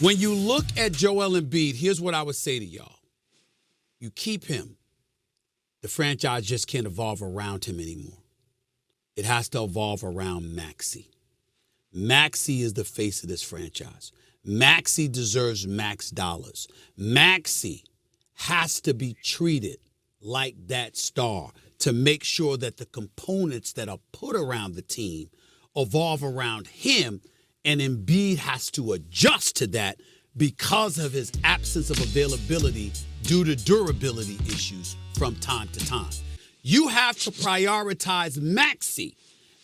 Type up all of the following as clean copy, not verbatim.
When you look at Joel Embiid, here's what I would say to y'all. You keep him. The franchise just can't evolve around him anymore. It has to evolve around Maxey. Maxey is the face of this franchise. Maxey deserves max dollars. Maxey has to be treated like that star to make sure that the components that are put around the team evolve around him, and Embiid has to adjust to that because of his absence of availability due to durability issues from time to time. You have to prioritize Maxey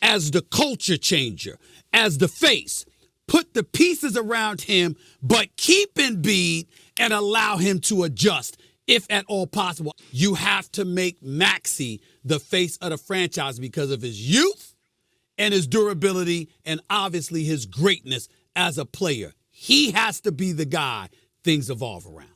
as the culture changer, as the face. Put the pieces around him, but keep Embiid and allow him to adjust, if at all possible. You have to make Maxey the face of the franchise because of his youth and his durability and obviously his greatness as a player. He has to be the guy things evolve around.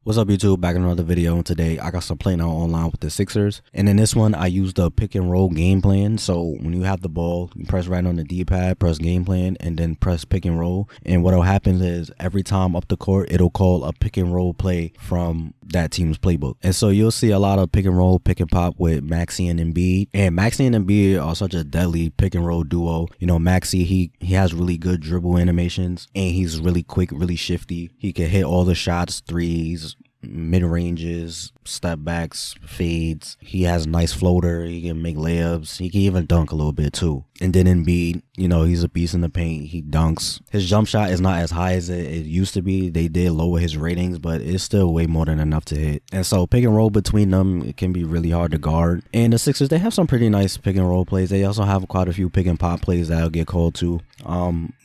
What's up, YouTube? Back in another video, and today I got some playing out online with the Sixers. And in this one, I used the pick and roll game plan. So when you have the ball, you press right on the D-pad, press game plan, and then press pick and roll. And what'll happen is every time up the court, it'll call a pick and roll play from that team's playbook. And so you'll see a lot of pick and roll, pick and pop with Maxey and Embiid. And Maxey and Embiid are such a deadly pick and roll duo. You know, Maxey, he has really good dribble animations, and he's really quick, really shifty. He can hit all the shots, threes, mid-ranges, step backs, fades. He has a nice floater. He can make layups. He can even dunk a little bit too. And then Embiid, you know, he's a beast in the paint. He dunks. His jump shot is not as high as it used to be. They did lower his ratings, but it's still way more than enough to hit. And so pick and roll between them, it can be really hard to guard. And the Sixers, they have some pretty nice pick and roll plays. They also have quite a few pick and pop plays that'll get called too.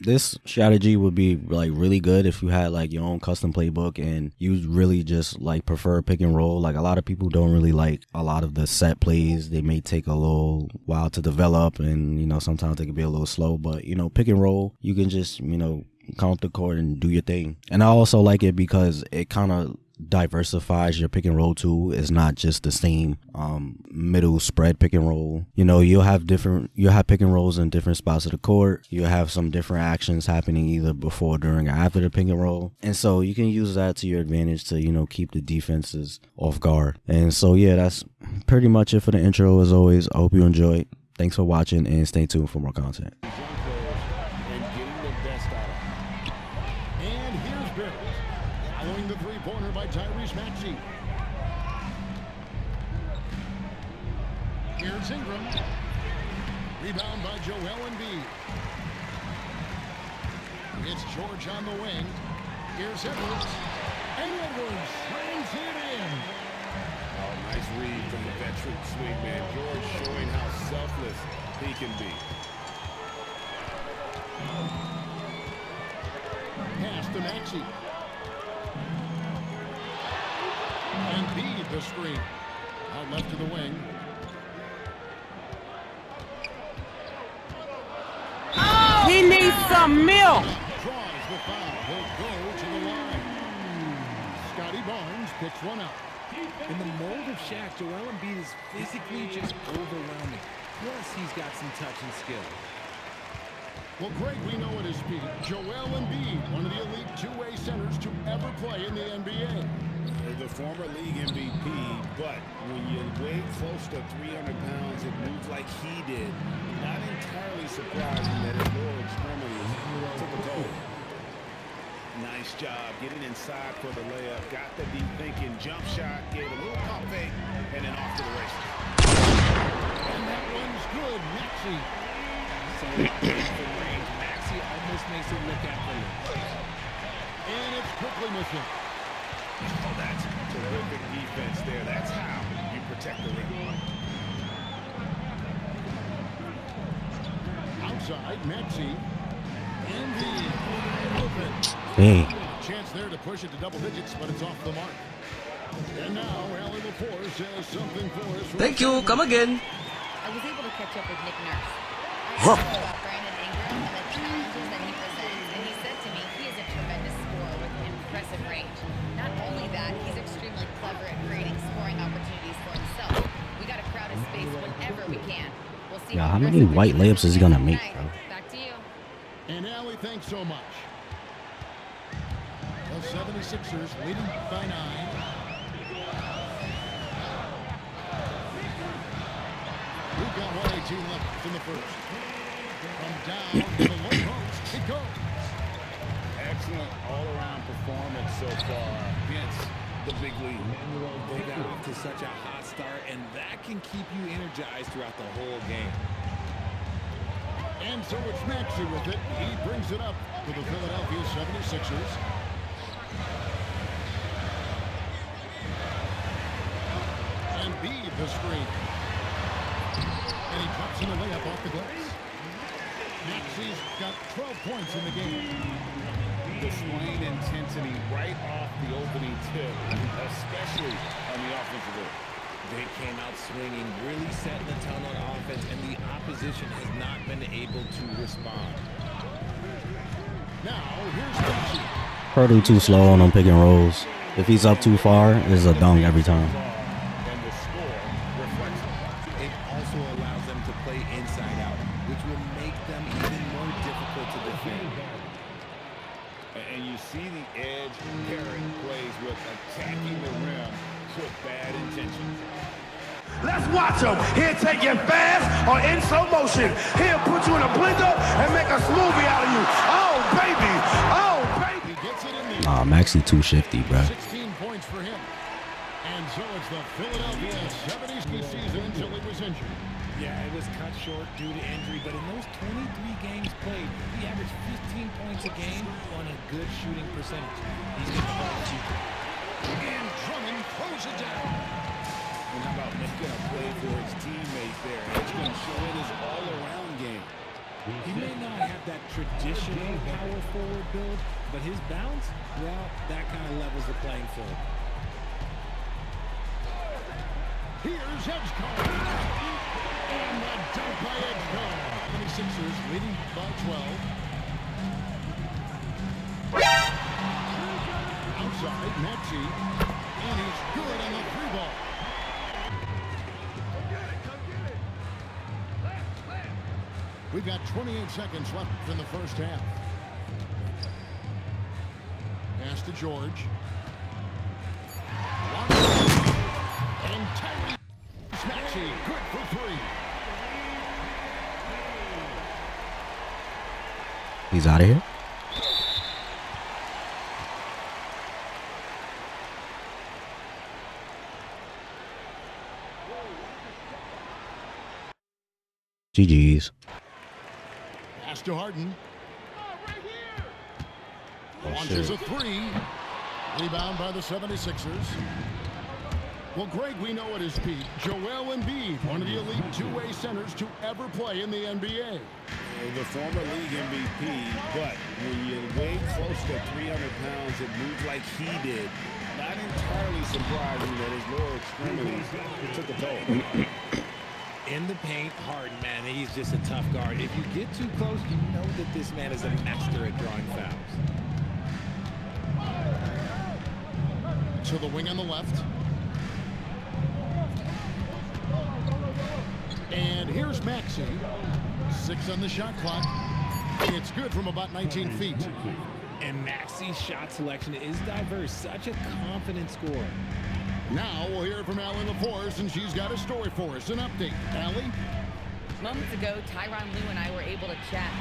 This strategy would be like really good if you had like your own custom playbook and you really just like prefer pick and roll. Like a lot of people don't really like a lot of the set plays. They may take a little while to develop, and you know, sometimes they can be a little slow, but you know, pick and roll, you can just, you know, count the court and do your thing. And I also like it because it kind of diversifies your pick and roll too. It's not just the same middle spread pick and roll. You know, you'll have pick and rolls in different spots of the court. You'll have some different actions happening either before, during, or after the pick and roll. And so you can use that to your advantage to, you know, keep the defenses off guard. And so yeah, that's pretty much it for the intro. As always, I hope you enjoyed. Thanks for watching, and stay tuned for more content. And here's Rells, following the three-pointer by Tyrese Maxey. Here's Ingram. Rebound by Joel Embiid. It's George on the wing. Here's Edwards. And Edwards slams it in. Oh, nice read from the veteran swingman. George showing how selfless he can be. Pass to Maxey. Embiid the screen. Out left to the wing. He needs some milk. Draws the foul. He'll go to the line. Scotty Barnes picks one up. In the mold of Shaq, Joel Embiid is physically just overwhelming. Plus, he's got some touch and skill. Well, Greg, we know at his peak, Joel Embiid, one of the elite two-way centers to ever play in the NBA. The former league MVP, but when you weigh close to 300 pounds and move like he did, not entirely surprising that his lower extremities took a toll. Nice job getting inside for the layup. Got the deep thinking jump shot, gave a little pump fake, and then off to the races. And that one's good. Maxey. So for range, Maxey almost makes it look effortless. And it's quickly missing. Oh, that's terrific defense there. That's how you protect the rim. Outside, Maxey. Embiid. Open. Hey. Chance there to push it to double digits, but it's off the mark. And now, Allie LaForce has something for us. Thank you. Come again. I was able to catch up with Nick Nurse. I asked him about Brandon Ingram and the challenges that he presents, and he said to me he is a tremendous scorer with impressive range. Not only that, he's extremely clever at creating scoring opportunities for himself. We got to crowd his space whenever we can. We'll see. Yeah, how many white layups is he gonna make, bro? Back to you. And Allie, thanks so much. 76ers leading by 9. We've got 1:18 left in the first. From down to the low post, it goes. Excellent all-around performance so far against the big league. They got off to such a hot start, and that can keep you energized throughout the whole game. And so it's Maxey with it. He brings it up to the Philadelphia 76ers. And Embiid the screen. And he drops in a layup off the glass. Maxey's got 12 points in the game. Displaying intensity right off the opening tip, especially on the offensive end. They came out swinging, really setting the tone on offense, and the opposition has not been able to respond. Now, here's Maxey. Purdue too slow on them pick and rolls. If he's up too far, it's a dunk every time. And the score reflects it. It also allows them to play inside out, which will make them even more difficult to defend. And you see the edge pairing plays with attacking the rim with bad intentions. Let's watch him. He'll take you fast or in slow motion. He'll put you in a blender and make a smoothie out of you. Oh, baby. Oh, baby. He gets it in there. Nah, Maxey too shifty, bro. 16 points for him. And so it's the Philadelphia 70s season until he was injured. Yeah, it was cut short due to injury, but in those 23 games played, he averaged 15 points a game on a good shooting percentage. He's got the ball shooter. And Drummond throws it down. And how about making a play for his teammate there? It's going to show in his all-around game. He may not have that traditional power forward build, but his bounce, well, that kind of levels the playing field. Here's Edgecombe. And a dunk by Edgecombe. 76ers leading by 12. Outside, Maxey. And he's good on the free ball. We've got 28 seconds left in the first half. Pass to George. And Tyrese Maxey, good for 3. He's out of here. GG's. Pass to Harden. Oh, Launches shit. a 3. Rebound by the 76ers. Well, Greg, we know at his peak, Joel Embiid, one of the elite two-way centers to ever play in the NBA. The former league MVP, but when you weigh close to 300 pounds, it moves like he did. Not entirely surprising that his lower extremities took a toll. In the paint, Harden, man, he's just a tough guard. If you get too close, you know that this man is a master at drawing fouls. To the wing on the left. And here's Maxey. 6 on the shot clock. It's good from about 19 feet. And Maxey's shot selection is diverse. Such a confident scorer. Now we'll hear from Allie LaForce, and she's got a story for us. An update. Allie? Moments ago, Tyronn Lue and I were able to chat.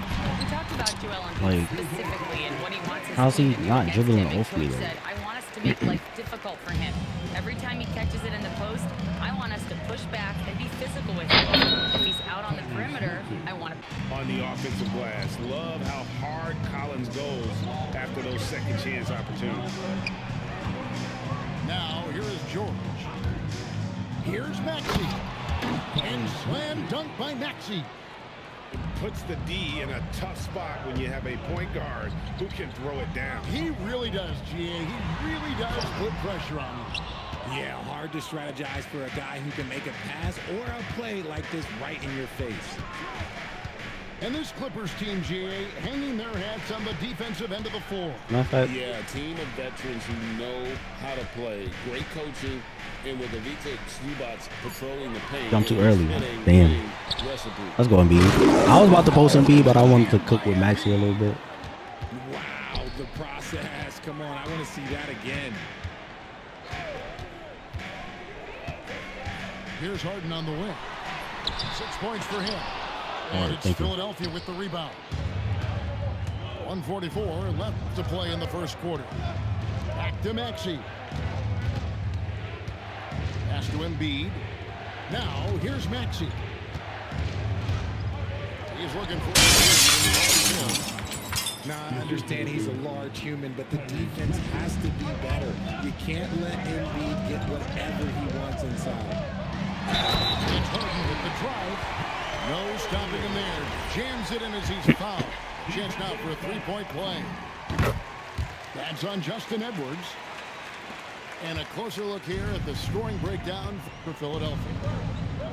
We talked about Joel Embiid specifically and what he wants his how's team he to do not against dribbling him. And off me, Coach though? said, I want us to make life difficult for him. Every time he catches it in the post, I want us to push back and be physical with him. If he's out on the perimeter, I want to... On the offensive glass, love how hard Collins goes after those second chance opportunities. Now, here is George. Here's Maxey. And slam dunk by Maxey. It puts the D in a tough spot when you have a point guard who can throw it down. He really does, GA. He really does put pressure on him. Yeah, hard to strategize for a guy who can make a pass or a play like this right in your face. And this Clippers team, GA, hanging their hats on the defensive end of the floor. Matter of fact, Yeah, a team of veterans who know how to play. Great coaching, and with Ivica Zubac's patrolling the paint. jumped too early. it's been a Damn. winning recipe. Let's go Embiid. I was about to post Embiid, but I wanted to cook with Maxey a little bit. Wow, the process. Come on, I want to see that again. Here's Harden on the wing. 6 points for him. And it's thank you. Philadelphia with the rebound. 1:44 left to play in the first quarter. Back to Maxey. Pass to Embiid. Now, here's Maxey. He's looking for a Now, I understand he's a large human, but the defense has to be better. You can't let Embiid get whatever he wants inside. It's Harden with the drive. No stopping him there. Jams it in as he's fouled. Chance now for a three-point play. That's on Justin Edwards. And a closer look here at the scoring breakdown for Philadelphia.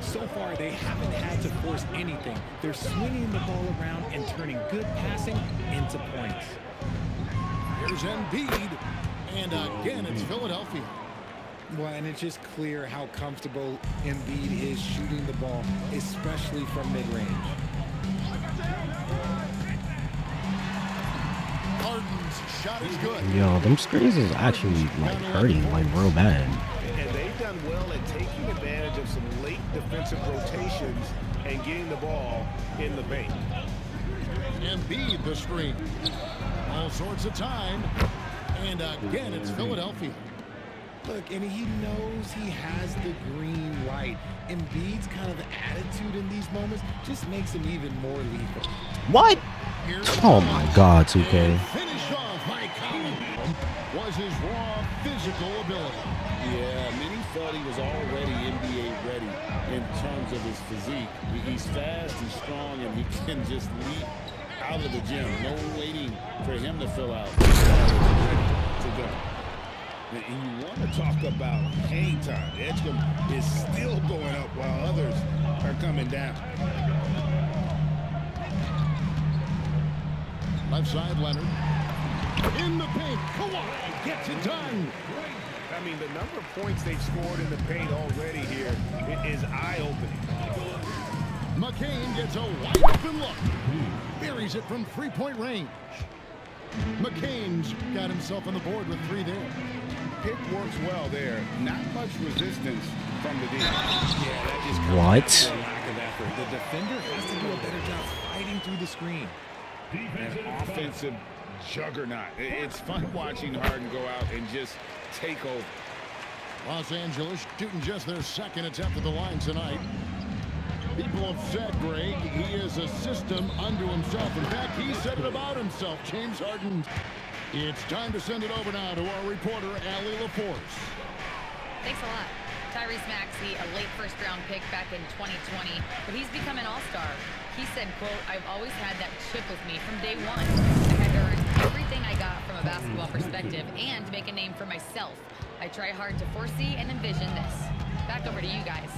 So far, they haven't had to force anything. They're swinging the ball around and turning good passing into points. Here's Embiid. And again, it's Philadelphia. Well, and it's just clear how comfortable Embiid is shooting the ball, especially from mid-range. Harden's shot is good. Yo, them screens is actually like hurting like real bad. And they've done well at taking advantage of some late defensive rotations and getting the ball in the paint. Embiid the screen. All sorts of time. And again, it's Philadelphia. Look, and he knows he has the green light. Embiid's kind of attitude in these moments just makes him even more lethal. What? Oh my God, 2K. Finished off by Collins was his raw physical ability. Yeah, many felt he was already NBA ready in terms of his physique. He's fast, he's strong, and he can just leap out of the gym. No waiting for him to fill out. To go. And you want to talk about hang time. Edgecombe is still going up while others are coming down. Left side, Leonard. In the paint, Kawhi gets it done. I mean, the number of points they've scored in the paint already here is eye-opening. McCain gets a wide open look. Buries it from three-point range. McCain's got himself on the board with three there. Pick works well there. Not much resistance from the D. Yeah, that just comes What? down to a lack of effort. The defender has to do a better job fighting through the screen. An offensive juggernaut. It's fun watching Harden go out and just take over. Los Angeles shooting just their second attempt at the line tonight. People have said, Greg, he is a system unto himself. In fact, he said it about himself, James Harden. It's time to send it over now to our reporter, Allie LaForce. Thanks a lot. Tyrese Maxey, a late first-round pick back in 2020, but he's become an all-star. He said, quote, "I've always had that chip with me from day one. I had to earn everything I got from a basketball perspective and make a name for myself. I try hard to foresee and envision this." Back over to you guys.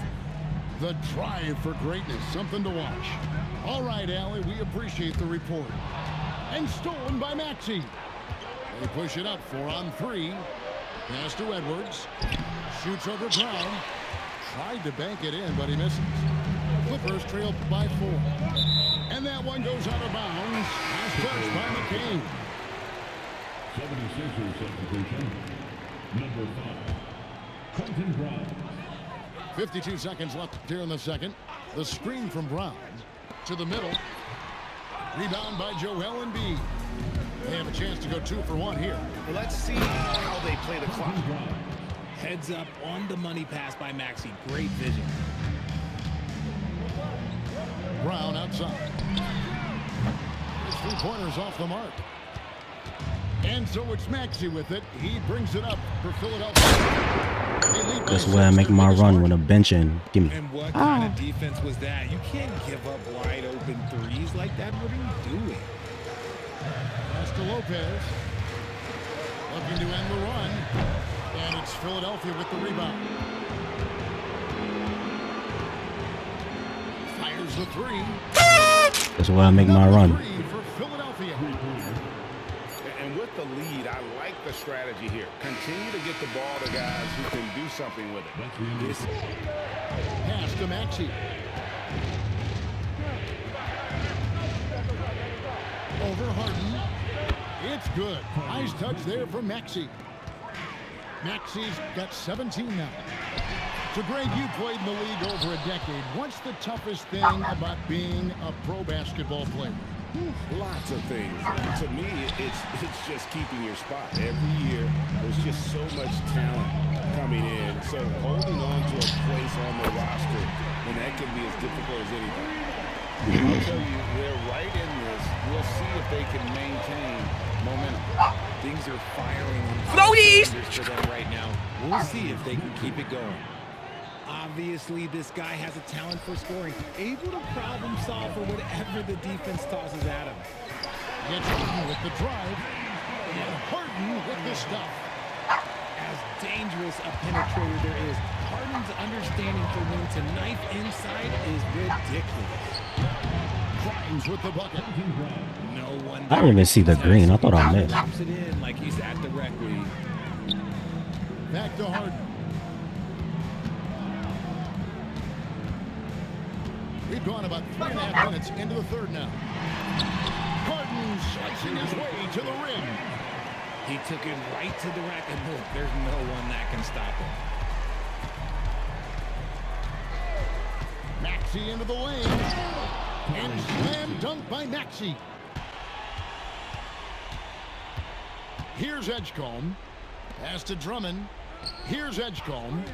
The drive for greatness, something to watch. All right, Allie, we appreciate the report. And stolen by Maxey. They push it up 4-on-3. Pass to Edwards. Shoots over Brown. Tried to bank it in, but he misses. Clippers trail by 4. And that one goes out of bounds. Pass touched by McCain. 76ers substitution. Number 5. Quentin Brown. 52 seconds left here in the second. The screen from Brown to the middle. Rebound by Joel Embiid. They have a chance to go 2 for 1 here. Well, let's see how they play the clock. Heads up on the money pass by Maxey. Great vision. Brown outside. His three-pointers off the mark. And so it's Maxey with it. He brings it up for Philadelphia. That's where I make my run when I'm benching. Give me. And what kind of defense was that? You can't give up wide open threes like that. What are you doing? Pass to Lopez. Looking to end the run. And it's Philadelphia with the rebound. Fires the three. That's where I make my run. Three for Philadelphia. And with the lead, I like the strategy here. Continue to get the ball to guys who can do something with it. This Pass to Maxey. Over Harden. It's good. Nice touch there for Maxey. Maxey's got 17 now. So, Greg, you played in the league over a decade. What's the toughest thing about being a pro basketball player? Lots of things. To me, it's just keeping your spot. Every year, there's just so much talent coming in. So holding on to a place on the roster, and that can be as difficult as anything. I'll tell you, they're right in this. We'll see if they can maintain momentum. Things are firing Floaties! for them right now. We'll see if they can keep it going. Obviously, this guy has a talent for scoring, able to problem solve for whatever the defense tosses at him. Gets Harden with the drive, and Harden with the stuff. As dangerous a penetrator there is, Harden's understanding for when to knife inside is ridiculous. Grimes with the bucket. No one. I didn't even see the green. I thought I missed. Drops it in like he's at the rec league. Back to Harden. We've gone about 3.5 minutes into the third now. Harden slicing his way to the rim. He took it right to the rack, and look, there's no one that can stop him. Maxey into the lane. And slam dunk by Maxey. Here's Edgecombe. Pass to Drummond. Here's Edgecombe.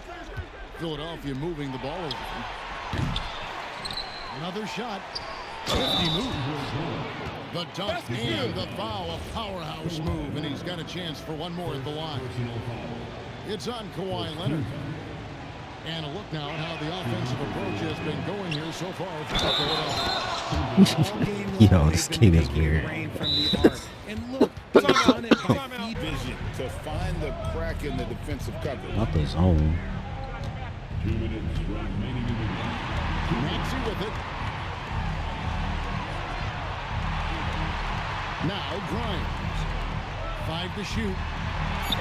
Philadelphia moving the ball around. Another shot. 50 move. The dunk and the foul. A powerhouse move. And he's got a chance for one more at the line. It's on Kawhi Leonard. And a look now at how the offensive approach has been going here so far for Philadelphia. Yo, this game is weird. And look, on it by Vision to find the crack in the defensive coverage. Not the zone. 2 minutes remaining in the game. Maxey with it. Now Grimes. 5 to shoot.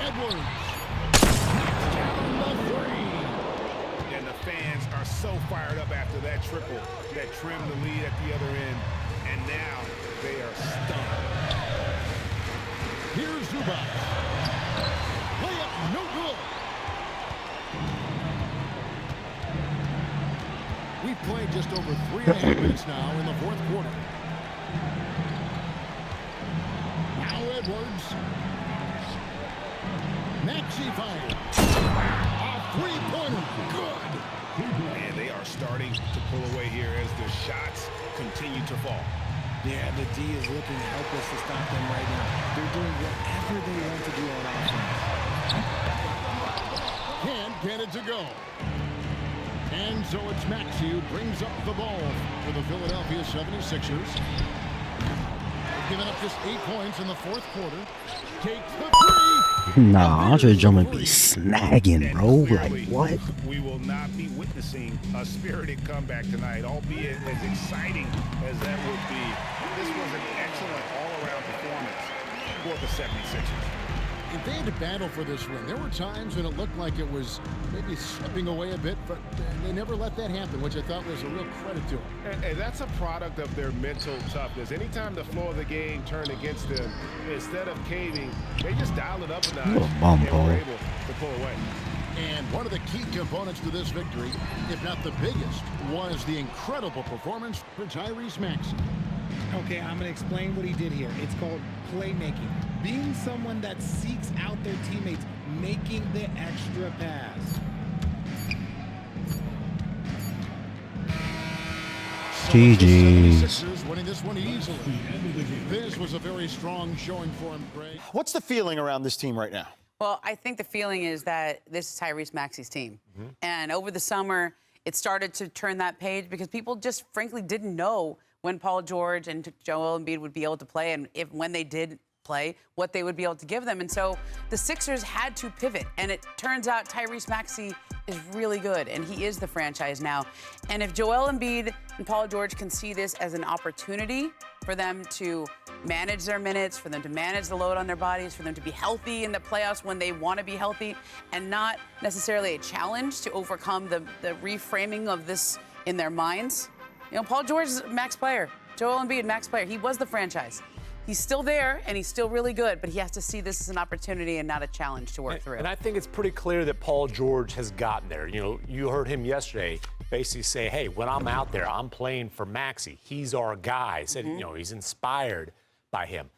Edwards. Down the 3. And the fans are so fired up after that triple that trimmed the lead at the other end. And now they are stunned. Here's Zubac. Layup no good. We've played just over 3.5 minutes now in the fourth quarter. Now Edwards. Maxey fired. A three-pointer. Good. And they are starting to pull away here as the shots continue to fall. Yeah, the D is looking helpless to stop them right now. They're doing whatever they want to do on offense. Can't get it to go. And so it's Maxey who brings up the ball for the Philadelphia 76ers. Giving up just 8 points in the fourth quarter. Takes the three. Nah, Andre Drummond be snagging, bro. Like, what? We will not be witnessing a spirited comeback tonight, albeit as exciting as that would be. This was an excellent all-around performance for the 76ers. If they had to battle for this win, there were times when it looked like it was maybe slipping away a bit, but they never let that happen, which I thought was a real credit to them. And that's a product of their mental toughness. Anytime the floor of the game turned against them, instead of caving, they just dialed it up a notch and were able to pull away. And one of the key components to this victory, if not the biggest, was the incredible performance for Tyrese Maxey. Okay, I'm going to explain what he did here. It's called playmaking. Being someone that seeks out their teammates, making the extra pass. GG's. Winning this one easily. This was a very strong showing for him, Greg. What's the feeling around this team right now? Well, I think the feeling is that this is Tyrese Maxey's team. And over the summer, it started to turn that page because people just frankly didn't know when Paul George and Joel Embiid would be able to play, and when they did play, what they would be able to give them. And so the Sixers had to pivot, and it turns out Tyrese Maxey is really good, and he is the franchise now. And if Joel Embiid and Paul George can see this as an opportunity for them to manage their minutes, for them to manage the load on their bodies, for them to be healthy in the playoffs when they want to be healthy, and not necessarily a challenge to overcome the reframing of this in their minds. You know, Paul George is a max player. Joel Embiid, max player. He was the franchise. He's still there, and he's still really good, but he has to see this as an opportunity and not a challenge to work through. And I think it's pretty clear that Paul George has gotten there. You know, you heard him yesterday basically say, hey, when I'm out there, I'm playing for Maxey. He's our guy. Said, you know, he's inspired by him.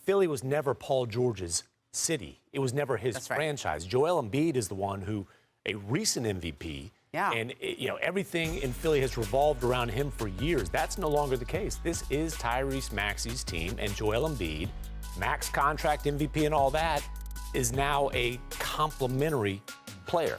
Philly was never Paul George's city. It was never his franchise. Joel Embiid is the one who, a recent MVP, and you know, everything in Philly has revolved around him for years. That's no longer the case. This is Tyrese Maxey's team, and Joel Embiid, max contract MVP and all that, is now a complimentary player.